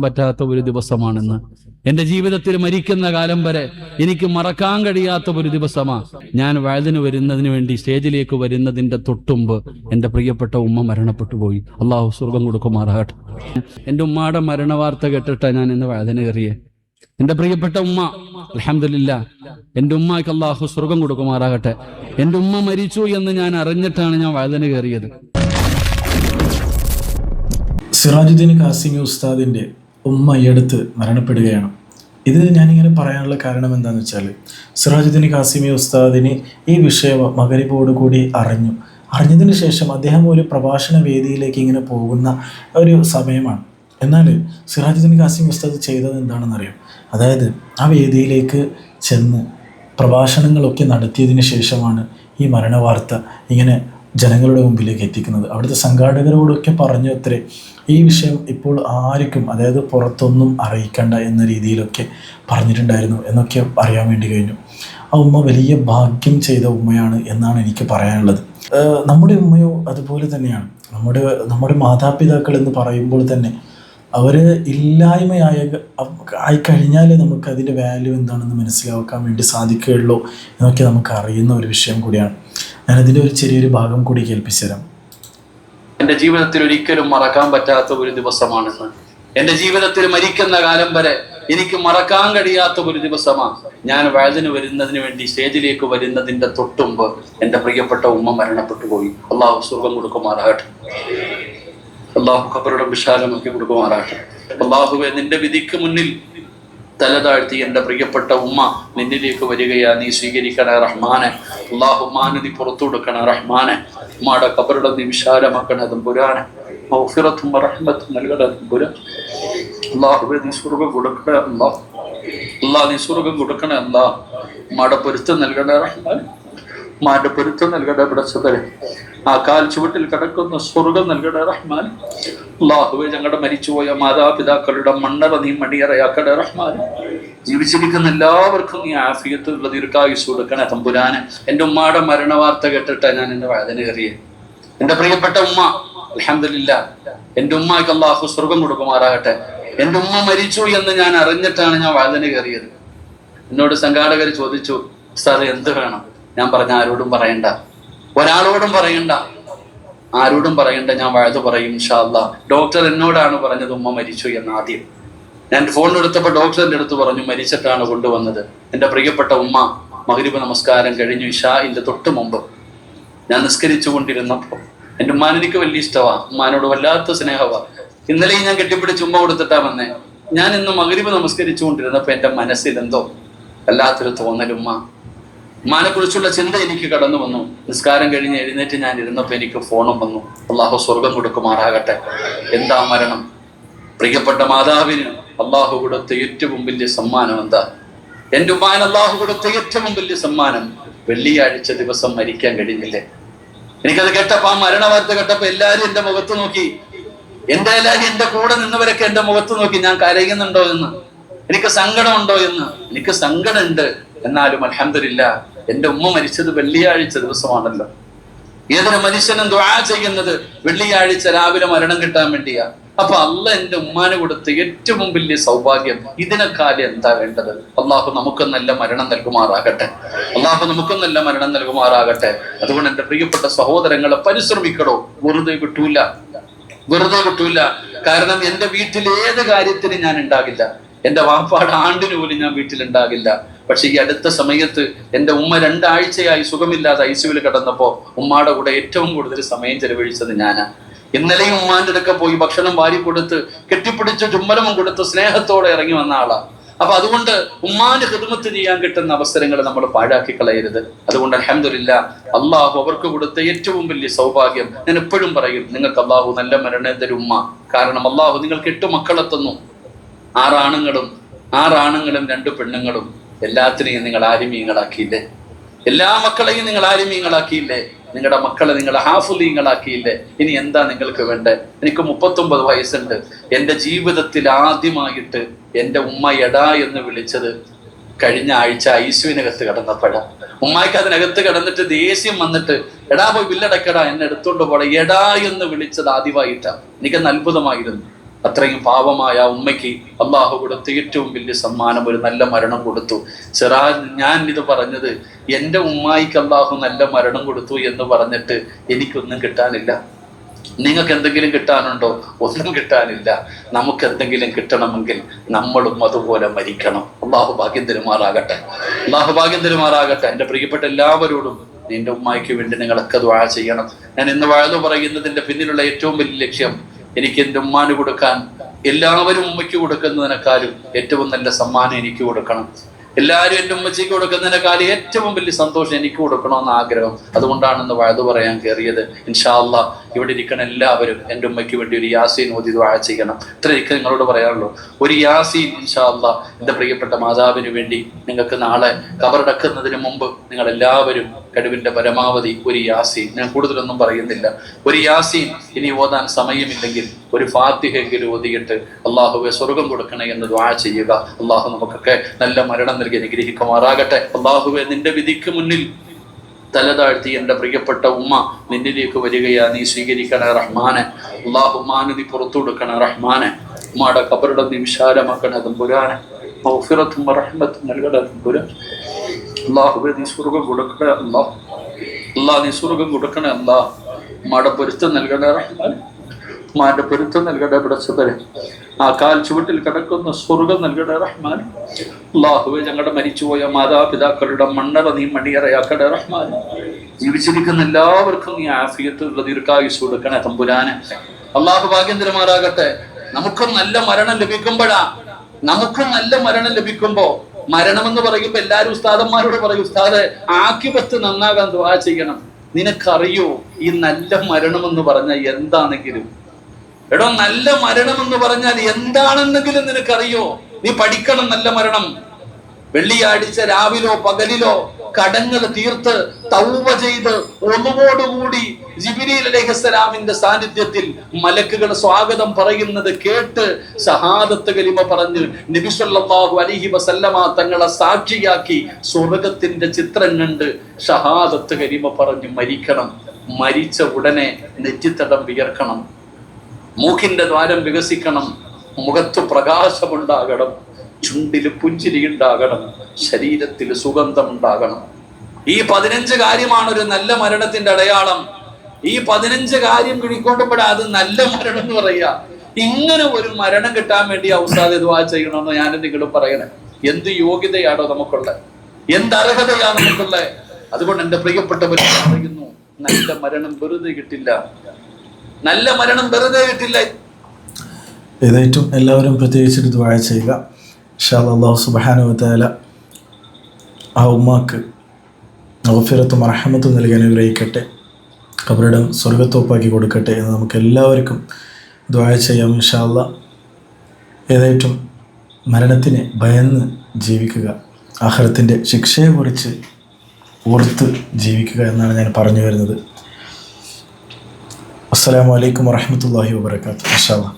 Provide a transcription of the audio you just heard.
പറ്റാത്ത ഒരു ദിവസമാണെന്ന്. എന്റെ ജീവിതത്തിൽ മരിക്കുന്ന കാലം വരെ എനിക്ക് മറക്കാൻ കഴിയാത്ത ഒരു ദിവസമാണ്. ഞാൻ വയലിന് വരുന്നതിന് വേണ്ടി സ്റ്റേജിലേക്ക് വരുന്നതിന്റെ തൊട്ടുമ്പ് എന്റെ പ്രിയപ്പെട്ട ഉമ്മ മരണപ്പെട്ടു പോയി. അള്ളാഹു സ്വർഗം കൊടുക്കുമാറാകട്ടെ. എന്റെ ഉമ്മയുടെ മരണ വാർത്ത കേട്ടിട്ടാണ് ഞാൻ ഇന്ന് വയലിന് കയറിയേ. എന്റെ പ്രിയപ്പെട്ട ഉമ്മ, അൽഹംദുലില്ലാഹ്, എന്റെ ഉമ്മയ്ക്ക് അള്ളാഹു സ്വർഗം കൊടുക്കുമാറാകട്ടെ. എന്റെ ഉമ്മ മരിച്ചു എന്ന് ഞാൻ അറിഞ്ഞിട്ടാണ് ഞാൻ വയലിന് കയറിയത്. സിറാജുദ്ദീൻ കാസിമി ഉസ്താദിൻ്റെ ഉമ്മ ഈ അടുത്ത് മരണപ്പെടുകയാണ്. ഇത് ഞാനിങ്ങനെ പറയാനുള്ള കാരണം എന്താണെന്ന് വെച്ചാൽ, സിറാജുദ്ദീൻ കാസിമി ഉസ്താദിന് ഈ വിഷയം മഗ്‌രിബോടുകൂടി അറിഞ്ഞതിന് ശേഷം അദ്ദേഹം ഒരു പ്രഭാഷണ വേദിയിലേക്ക് ഇങ്ങനെ പോകുന്ന ഒരു സമയമാണ്. എന്നാൽ സിറാജുദ്ദീൻ കാസിമി ഉസ്താദ് ചെയ്തത് എന്താണെന്നറിയാം? അതായത് ആ വേദിയിലേക്ക് ചെന്ന് പ്രഭാഷണങ്ങളൊക്കെ നടത്തിയതിന് ശേഷമാണ് ഈ മരണവാർത്ത ഇങ്ങനെ ജനങ്ങളുടെ മുമ്പിലേക്ക് എത്തിക്കുന്നത്. അവിടുത്തെ സംഘാടകരോടൊക്കെ പറഞ്ഞു അത്രേ, ഈ വിഷയം ഇപ്പോൾ ആർക്കും, അതായത് പുറത്തൊന്നും അറിയിക്കണ്ട എന്ന രീതിയിലൊക്കെ പറഞ്ഞിട്ടുണ്ടായിരുന്നു എന്നൊക്കെ അറിയാൻ വേണ്ടി കഴിഞ്ഞു. ആ ഉമ്മ വലിയ ഭാഗ്യം ചെയ്ത ഉമ്മയാണ് എന്നാണ് എനിക്ക് പറയാനുള്ളത്. നമ്മുടെ ഉമ്മയോ അതുപോലെ തന്നെയാണ്. നമ്മുടെ മാതാപിതാക്കൾ എന്ന് പറയുമ്പോൾ തന്നെ അവർ ആയിക്കഴിഞ്ഞാലേ നമുക്ക് അതിൻ്റെ വാല്യൂ എന്താണെന്ന് മനസ്സിലാക്കാൻ വേണ്ടി സാധിക്കുകയുള്ളൂ എന്നൊക്കെ നമുക്ക് അറിയുന്ന ഒരു വിഷയം കൂടിയാണ്. ഞാനതിൻ്റെ ഒരു ചെറിയൊരു ഭാഗം കൂടി കേൾപ്പിച്ചു തരാം. എന്റെ ജീവിതത്തിൽ ഒരിക്കലും മറക്കാൻ പറ്റാത്ത ഒരു ദിവസമാണെന്ന്. എന്റെ ജീവിതത്തിൽ മരിക്കുന്ന കാലം വരെ എനിക്ക് മറക്കാൻ കഴിയാത്ത ഒരു ദിവസമാണ്. ഞാൻ വയലിന് വരുന്നതിന് വേണ്ടി സ്റ്റേജിലേക്ക് വരുന്നതിന്റെ തൊട്ടുമ്പ് എന്റെ പ്രിയപ്പെട്ട ഉമ്മ മരണപ്പെട്ടു പോയി. അള്ളാഹു സ്വർഗം കൊടുക്കുമാറാകട്ടെ. അള്ളാഹു ഖബറുടെ വിശാലമാക്കി കൊടുക്കുമാറാകട്ടെ. അള്ളാഹുവെ, നിന്റെ വിധിക്ക് മുന്നിൽ തല താഴ്ത്തി എന്റെ പ്രിയപ്പെട്ട ഉമ്മ നിന്നിലേക്ക് വരികയാ, നീ സ്വീകരിക്കണേ റഹ്മാനെ. അള്ളാഹു മാനതി പുറത്തു കൊടുക്കണേ റഹ്മാനെ. ഉമ്മയുടെ ഖബറുടെ നീ വിശാലമാക്കണേ തമ്പുരാനെ. മഗ്ഫിറത്തും റഹ്മത്തും നൽകണേ തമ്പുരാൻ. അള്ളാഹുവെ, നീ സ്വർഗം കൊടുക്കണേ അല്ലാഹ്. നീ സ്വർഗം കൊടുക്കണേ അല്ലാഹ്. ഉമ്മയുടെ പൊരുത്തം നൽകണേ റഹ്മാനെ. ഉമ്മാന്റെ പൊരുത്തം നൽകണേ പടച്ചവനെ. ആ കാൽ ചുവട്ടിൽ കിടക്കുന്ന സ്വർഗം നൽകണേ റഹ്മാൻ. അല്ലാഹുവേ, ഞങ്ങളുടെ മരിച്ചുപോയ മാതാപിതാക്കളുടെ മണ്ണറ നീ മണിയറയാക്കണേ റഹ്മാൻ. ജീവിച്ചിരിക്കുന്ന എല്ലാവർക്കും നീ ആഫിയത്തുള്ള ദീർഘായുസ്സ് കൊടുക്കണേ തമ്പുരാനെ. എന്റെ ഉമ്മയുടെ മരണ വാർത്ത കേട്ടിട്ടാ ഞാൻ എന്റെ വേദന കയറിയേ. എന്റെ പ്രിയപ്പെട്ട ഉമ്മ, അൽഹംദുലില്ലാഹ്, എന്റെ ഉമ്മയ്ക്ക് അല്ലാഹു സ്വർഗം കൊടുക്കുമാറാകട്ടെ. എന്റെ ഉമ്മ മരിച്ചു എന്ന് ഞാൻ അറിഞ്ഞിട്ടാണ് ഞാൻ വേദന കയറിയത്. എന്നോട് സംഘാടകർ ചോദിച്ചു, സാർ എന്ത് വേണം? ഞാൻ പറഞ്ഞ ആരോടും പറയണ്ട, ഒരാളോടും പറയണ്ട, ആരോടും പറയണ്ട, ഞാൻ വഴുതു പറയും ഇൻഷാ അല്ലാഹ്. ഡോക്ടർ എന്നോടാണ് പറഞ്ഞത് ഉമ്മ മരിച്ചു എന്ന്. ആദ്യം ഞാൻ ഫോൺ എടുത്തപ്പോൾ ഡോക്ടറിന്റെ അടുത്ത് പറഞ്ഞു മരിച്ചിട്ടാണ് കൊണ്ടുവന്നത്. എന്റെ പ്രിയപ്പെട്ട ഉമ്മ മഗ്‌രിബ് നമസ്കാരം കഴിഞ്ഞു ഇശാഇന്റെ തൊട്ട് മുമ്പ് ഞാൻ നിസ്കരിച്ചു കൊണ്ടിരുന്നപ്പോൾ എന്റെ ഉമ്മാൻ എനിക്ക് വലിയ ഇഷ്ടമാണ്, ഉമ്മാനോട് വല്ലാത്ത സ്നേഹമാണ്. ഇന്നലെയും ഞാൻ കെട്ടിപ്പിടിച്ച് ഉമ്മ കൊടുത്തിട്ടാ വന്നേ. ഞാൻ ഇന്ന് മഗ്‌രിബ് നമസ്കരിച്ചു കൊണ്ടിരുന്നപ്പോൾ എന്റെ മനസ്സിൽ എന്തോ വല്ലാത്തൊരു തോന്നൽ, ഉമ്മാനെ കുറിച്ചുള്ള ചിന്ത എനിക്ക് കടന്നു വന്നു. നിസ്കാരം കഴിഞ്ഞ് എഴുന്നേറ്റ് ഞാൻ ഇരുന്നപ്പോൾ എനിക്ക് ഫോണും വന്നു. അള്ളാഹു സ്വർഗം കൊടുക്കുമാറാകട്ടെ. എന്താ മരണം? പ്രിയപ്പെട്ട മാതാവിന് അള്ളാഹു കൊടുത്ത ഏറ്റവും വലിയ സമ്മാനം എന്താ? എന്റെ ഉമ്മാൻ അള്ളാഹു കൊടുത്ത ഏറ്റവും വലിയ സമ്മാനം, വെള്ളിയാഴ്ച ദിവസം മരിക്കാൻ കഴിഞ്ഞില്ലേ. എനിക്കത് കേട്ടപ്പോ, ആ മരണ വാർത്ത കേട്ടപ്പോ എല്ലാരും എന്റെ മുഖത്ത് നോക്കി. എന്റെ കൂടെ നിന്നവരൊക്കെ എന്റെ മുഖത്ത് നോക്കി, ഞാൻ കരയുന്നുണ്ടോ എന്ന്, എനിക്ക് സങ്കടമുണ്ടോ എന്ന്. എനിക്ക് സങ്കടമുണ്ട്, എന്നാലും അൽഹംദുലില്ലാഹ് എന്റെ ഉമ്മ മരിച്ചത് വെള്ളിയാഴ്ച ദിവസമാണല്ലോ. ഏതൊരു മനുഷ്യനും ദുആ ചെയ്യുന്നത് വെള്ളിയാഴ്ച രാവിലെ മരണം കിട്ടാൻ വേണ്ടിയാ. അപ്പൊ അള്ളാഹ് എന്റെ ഉമ്മാനെ കൊടുത്ത ഏറ്റവും വലിയ സൗഭാഗ്യം, ഇതിനെക്കാലം എന്താ വേണ്ടത്? അള്ളാഹു നമുക്കും നല്ല മരണം നൽകുമാറാകട്ടെ. അതുകൊണ്ട് എന്റെ പ്രിയപ്പെട്ട സഹോദരങ്ങളെ, പരിശ്രമിക്കണോ. വെറുതെ കിട്ടൂല. കാരണം എന്റെ വീട്ടിൽ ഏത് കാര്യത്തിന് ഞാൻ ഉണ്ടാകില്ല. എന്റെ വാപ്പാട് ആണ്ടിന് പോലും ഞാൻ വീട്ടിലുണ്ടാകില്ല. പക്ഷെ ഈ അടുത്ത സമയത്ത് എന്റെ ഉമ്മ 2 ആഴ്ചയായി സുഖമില്ലാതെ ഐസിയുവിൽ കിടന്നപ്പോ ഉമ്മാടെ കൂടെ ഏറ്റവും കൂടുതൽ സമയം ചെലവഴിച്ചത് ഞാനാ. ഇന്നലെയും ഉമ്മാന്റെ അടുക്ക പോയി ഭക്ഷണം വാരി കൊടുത്ത്, കെട്ടിപ്പിടിച്ച് ചുമ്മലമും കൊടുത്ത് സ്നേഹത്തോടെ ഇറങ്ങി വന്ന ആളാ. അപ്പൊ അതുകൊണ്ട് ഉമ്മാന്റെ ഖിദ്മത്ത് ചെയ്യാൻ കിട്ടുന്ന അവസരങ്ങൾ നമ്മൾ പാഴാക്കി കളയരുത്. അതുകൊണ്ട് അൽഹംദുലില്ലാഹ് അള്ളാഹു അവർക്ക് കൊടുത്ത ഏറ്റവും വലിയ സൗഭാഗ്യം. ഞാൻ എപ്പോഴും പറയും, നിങ്ങൾക്ക് അള്ളാഹു നല്ല മരണം തരും ഉമ്മ. കാരണം അള്ളാഹു നിങ്ങൾക്ക് 8 മക്കളെ തന്നു. 6 ആണുങ്ങളും 2 പെണ്ണുങ്ങളും. എല്ലാത്തിനെയും നിങ്ങൾ ആലിമീങ്ങളാക്കിയില്ലേ? എല്ലാ മക്കളെയും നിങ്ങൾ ആലിമീങ്ങളാക്കിയില്ലേ? നിങ്ങളുടെ മക്കളെ നിങ്ങൾ ഹാഫിളീങ്ങളാക്കിയില്ലേ? ഇനി എന്താ നിങ്ങൾക്ക് വേണ്ടേ? എനിക്ക് 39 വയസ്സുണ്ട്. എന്റെ ജീവിതത്തിൽ ആദ്യമായിട്ട് എന്റെ ഉമ്മ എടാ എന്ന് വിളിച്ചത് കഴിഞ്ഞ ആഴ്ച ഐസിയുവിനകത്ത് കിടന്നപ്പോഴാ. ഉമ്മായിക്ക് അതിനകത്ത് കിടന്നിട്ട് ദേഷ്യം വന്നിട്ട്, എടാ പോയി ബില്ലടക്കടാ, എന്നെ എടുത്തോണ്ട് പോടാ, എടാ എന്ന് വിളിച്ചത് ആദ്യമായിട്ടാ. എനിക്കെന്ന് അത്ഭുതമായിരുന്നു. അത്രയും പാവമായ ആ ഉമ്മയ്ക്ക് അള്ളാഹു കൊടുത്ത ഏറ്റവും വലിയ സമ്മാനം ഒരു നല്ല മരണം കൊടുത്തു. സിറാജ്, ഞാൻ ഇത് പറഞ്ഞത് എൻ്റെ ഉമ്മായിക്ക് അള്ളാഹു നല്ല മരണം കൊടുത്തു എന്ന് പറഞ്ഞിട്ട് എനിക്കൊന്നും കിട്ടാനില്ല. നിങ്ങൾക്ക് എന്തെങ്കിലും കിട്ടാനുണ്ടോ? ഒന്നും കിട്ടാനില്ല. നമുക്ക് എന്തെങ്കിലും കിട്ടണമെങ്കിൽ നമ്മളും അതുപോലെ മരിക്കണം. അള്ളാഹു ഭാഗ്യം തരുമാറാകട്ടെ, അള്ളാഹു ഭാഗ്യം തരുമാറാകട്ടെ. എൻ്റെ പ്രിയപ്പെട്ട എല്ലാവരോടും നിന്റെ ഉമ്മായിക്ക് വേണ്ടി നിങ്ങളൊക്കെ ദുആ ചെയ്യണം. ഞാൻ ഇന്ന് വഅദ് പറയുന്നതിന്റെ പിന്നിലുള്ള ഏറ്റവും വലിയ ലക്ഷ്യം, എനിക്ക് എൻ്റെ ഉമ്മാന് കൊടുക്കാൻ, എല്ലാവരും ഉമ്മയ്ക്ക് കൊടുക്കുന്നതിനേക്കാളും ഏറ്റവും നല്ല സമ്മാനം എനിക്ക് കൊടുക്കണം. എല്ലാവരും എൻ്റെ ഉമ്മച്ചിക്ക് കൊടുക്കുന്നതിനേക്കാളും ഏറ്റവും വലിയ സന്തോഷം എനിക്ക് കൊടുക്കണമെന്ന് ആഗ്രഹം. അതുകൊണ്ടാണ് ഇന്ന് വഅദ് പറയാൻ കയറിയത്. ഇൻഷാ അല്ലാഹ് ഇവിടെ ഇരിക്കുന്ന എല്ലാവരും എൻ്റെ ഉമ്മയ്ക്ക് വേണ്ടി ഒരു യാസീൻ ഓതി ദുആ ചെയ്യണം. ഇത്ര എനിക്ക് നിങ്ങളോട് പറയാനുള്ളൂ. ഒരു യാസീൻ ഇൻഷാ അല്ലാഹ് എൻ്റെ പ്രിയപ്പെട്ട മാതാവിന് വേണ്ടി നിങ്ങൾക്ക് നാളെ ഖബറടക്കുന്നതിന് മുമ്പ് നിങ്ങൾ എല്ലാവരും കഴിവിന്റെ പരമാവധി ഒരു യാസീൻ, ഞാൻ കൂടുതലൊന്നും പറയുന്നില്ല, ഒരു യാസീൻ ഇനി ഓതാൻ സമയമില്ലെങ്കിൽ ഒരു ഫാത്തിഹയെങ്കിലും ഓതിയിട്ട് അള്ളാഹുവെ സ്വർഗം കൊടുക്കണേ എന്ന് ദുആ ചെയ്യുക. അള്ളാഹു നമുക്കൊക്കെ നല്ല മരണം നൽകി അനുഗ്രഹിക്കുമാറാകട്ടെ. അള്ളാഹുവെ നിന്റെ വിധിക്ക് മുന്നിൽ തലതാഴ്ത്തി എൻ്റെ പ്രിയപ്പെട്ട ഉമ്മ നിന്നിലേക്ക് വരികയാ, നീ സ്വീകരിക്കണേ റഹ്മാനെ. അള്ളാഹുമാന് നീ പുറത്തു കൊടുക്കണേ റഹ്മാനെ. ഉമ്മയുടെ ഖബറുടെ നീ വിശാലമാക്കണേ തമ്പുരാനെ. മഗ്ഫിറത്തും റഹ്മത്തും നൽകണേ തമ്പുരാൻ. അള്ളാഹുവെ നീ സ്വർഗം കൊടുക്കണേ അല്ലാഹ്. അല്ലാഹ് നീ സ്വർഗം കൊടുക്കണേ അല്ലാഹ്. ഉമ്മയുടെ പൊരുത്തം നൽകണേ റഹ്മാൻ. ഉമ്മാന്റെ പൊരുത്തം നൽകണേ പടച്ചവരെ. ആ കാൽ ചുവട്ടിൽ കിടക്കുന്ന സ്വർഗം നൽകണേ റഹ്മാൻ. അല്ലാഹുവെ ഞങ്ങളുടെ മരിച്ചുപോയ മാതാപിതാക്കളുടെ മണ്ണറ നീ മണിയറയാക്കണേ റഹ്മാൻ. ജീവിച്ചിരിക്കുന്ന എല്ലാവർക്കും നീ ആഫിയത്തുള്ള ദീർഘായുസ് കൊടുക്കണേ തമ്പുരാനെ. അള്ളാഹു ഭാഗ്യം തരുമാറാകട്ടെ. നമുക്കും നല്ല മരണം ലഭിക്കുമ്പോഴാ, നമുക്കും നല്ല മരണം ലഭിക്കുമ്പോ, മരണം എന്ന് പറയുമ്പോ എല്ലാരും ഉസ്താദന്മാരോട് പറയും, ഉസ്താദ് ആഖിബത്ത് നന്നാകാൻ ദുആ ചെയ്യണം. നിനക്കറിയോ ഈ നല്ല മരണം എന്ന് പറഞ്ഞാൽ എന്താണെങ്കിലും? എടോ, നല്ല മരണം എന്ന് പറഞ്ഞാൽ എന്താണെന്നെങ്കിലും നിനക്കറിയോ? നീ പഠിക്കണം നല്ല മരണം. വെള്ളിയാഴ്ച രാവിലോ പകലിലോ കടങ്ങൾ തീർത്ത് തൗബ ചെയ്ത് ഒന്നുകൂടി ജിബ്രീൽ അലൈഹിസ്സലാമിന്റെ സാന്നിധ്യത്തിൽ മലക്കുകൾ സ്വാഗതം പറയുന്നത് കേട്ട് ഷഹാദത്ത് കലിമ പറഞ്ഞ് നബി സല്ലല്ലാഹു അലൈഹി വസല്ലമ തങ്ങളെ സാക്ഷിയാക്കി സ്വർഗത്തിന്റെ ചിത്രം കണ്ട് ഷഹാദത്ത് കലിമ പറഞ്ഞ് മരിക്കണം. മരിച്ച ഉടനെ നെറ്റിത്തടം വിയർക്കണം, മൂക്കിന്റെ ദ്വാരം വികസിക്കണം, മുഖത്ത് പ്രകാശമുണ്ടാകണം, ചുണ്ടിൽ പുഞ്ചിരി ഉണ്ടാകണം, ശരീരത്തിൽ സുഗന്ധം ഉണ്ടാകണം. ഈ 15 കാര്യമാണ് ഒരു നല്ല മരണത്തിന്റെ അടയാളം. ഈ 15 കാര്യം കിഴിക്കൊണ്ടപ്പോഴാ അത് നല്ല മരണം എന്ന് പറയാ. ഇങ്ങനെ ഒരു മരണം കിട്ടാൻ വേണ്ടി ഉസ്താദ് ദുആ ചെയ്യണമെന്ന് ഞാൻ നിങ്ങളും പറയണേ. എന്ത് യോഗ്യതയാണോ നമുക്കുള്ളത്, എന്ത് അർഹതയാണ് നമുക്കുള്ളത്. അതുകൊണ്ട് എൻ്റെ പ്രിയപ്പെട്ടവർ പറയുന്നു, നല്ല മരണം വെറുതെ കിട്ടില്ല, നല്ല മരണം വെറുതെ കിട്ടില്ല. ഏതായിട്ടും എല്ലാവരും പ്രത്യേകിച്ചിട്ട് ദുആ ചെയ്യുക. ഇൻഷാ അല്ലാഹ് അല്ലാഹു സുബ്ഹാനഹു വ തആല ആ ഉമ്മാക്ക് മഗ്ഫിറത്തും റഹ്മത്തും നൽകി അനുഗ്രഹിക്കട്ടെ, ഖബറിടം സ്വർഗ്ഗത്തോപ്പാക്കി കൊടുക്കട്ടെ എന്ന് നമുക്ക് എല്ലാവർക്കും ദുആ ചെയ്യാം ഇൻഷാ അല്ലാഹ്. ഏതായിട്ടും മരണത്തിനെ ഭയന്ന് ജീവിക്കുക, ആഖിറത്തിൻ്റെ ശിക്ഷയെക്കുറിച്ച് ഓർത്ത് ജീവിക്കുക എന്നാണ് ഞാൻ പറഞ്ഞു വരുന്നത്. അസ്സലാമു അലൈക്കും വറഹ്മത്തുള്ളാഹി വബറകാതുഹു. ഇൻഷാ അല്ലാഹ്.